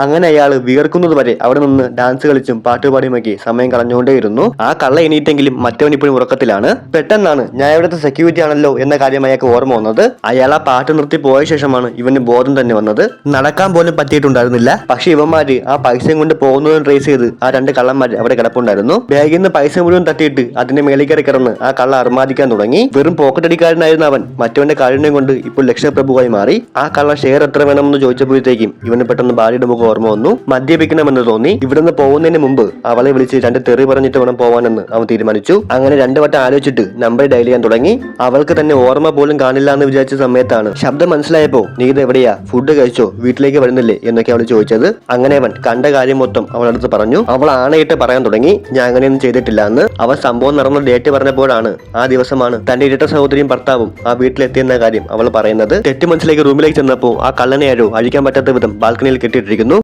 അങ്ങനെ അയാൾ വിയർക്കുന്നത് വരെ അവിടെ നിന്ന് ഡാൻസ് കളിച്ചും പാട്ടുപാടിയുമൊക്കെ സമയം കളഞ്ഞുകൊണ്ടേയിരുന്നു. ആ കള്ള എണീറ്റെങ്കിലും മറ്റവൻ ഇപ്പോഴും ഉറക്കത്തിലാണ്. പെട്ടെന്നാണ് ഞാൻ ഇവിടുത്തെ സെക്യൂരിറ്റി ആണല്ലോ എന്ന കാര്യം അയാൾക്ക് ഓർമ്മ വന്നത്. അയാൾ ആ പാട്ട് നിർത്തി പോയ ശേഷമാണ് ഇവന് ബോധം തന്നെ വന്നത്. നടക്കാൻ പോലും പറ്റിയിട്ടുണ്ടായിരുന്നില്ല. പക്ഷെ ഇവന്മാര് ആ പൈസയും കൊണ്ട് പോകുന്നതും ട്രേസ് ചെയ്ത് ആ രണ്ട് കള്ളന്മാര് അവിടെ കിടപ്പുണ്ടായിരുന്നു. ബാഗിൽ നിന്ന് പൈസ മുഴുവൻ തട്ടിയിട്ട് അതിന്റെ മേളിൽ കയറി കിടന്ന് ആ കള്ള അർമാദിക്കാൻ തുടങ്ങി. വെറും പോക്കറ്റടിക്കാരനായിരുന്ന അവൻ മറ്റവന്റെ കാരുണ്യം കൊണ്ട് ഇപ്പോൾ ലക്ഷപ്രഭുവായി മാറി. ആ കള്ള ഷെയർ എത്ര വേണമെന്ന് ചോദിച്ചപ്പോഴത്തേക്കും ഇവന് പെട്ടെന്ന് ഭാര്യയുടെ മുഖം ഓർമ്മ വന്നു. മദ്യപിക്കണമെന്ന് തോന്നി. ഇവിടുന്ന് പോകുന്നതിന് മുമ്പ് അവളെ വിളിച്ച് രണ്ട് തെറി പറഞ്ഞിട്ട് വേണം പോവാനെന്ന് അവൻ തീരുമാനിച്ചു. അങ്ങനെ രണ്ടു വട്ടം ആലോചിച്ചിട്ട് നമ്പർ ഡയൽ ചെയ്യാൻ തുടങ്ങി. അവൾക്ക് തന്നെ ഓർമ്മ പോലും കാണില്ല എന്ന് വിചാരിച്ച സമയത്താണ് ശബ്ദം മനസ്സിലായപ്പോ നീ ഇത് എവിടെയാ, ഫുഡ് കഴിച്ചോ, വീട്ടിലേക്ക് വരുന്നില്ലേ എന്നൊക്കെ അവൾ ചോദിച്ചത്. അങ്ങനെ അവൻ കണ്ട കാര്യം മൊത്തം അവളടുത്ത് പറഞ്ഞു. അവൾ ആണയിട്ട് പറയാൻ തുടങ്ങി ഞാൻ അങ്ങനെയൊന്നും ചെയ്തിട്ടില്ല എന്ന്. അവൻ സംഭവം നടന്ന ഡേറ്റ് പറഞ്ഞപ്പോഴാണ് ആ ദിവസമാണ് തന്റെ ഇരട്ട സഹോദരിയും ഭർത്താവും ആ വീട്ടിലെത്തിയെന്ന കാര്യം അവൾ പറയുന്നത്. തെറ്റ് മനസ്സിലേക്ക് റൂമിലേക്ക് ചെന്നപ്പോ ആ കള്ളനെ ആരോ അഴിക്കാൻ പറ്റാത്ത വിധം ബാൽക്കണിയിൽ കെട്ടിയിട്ടിരിക്കുന്നു.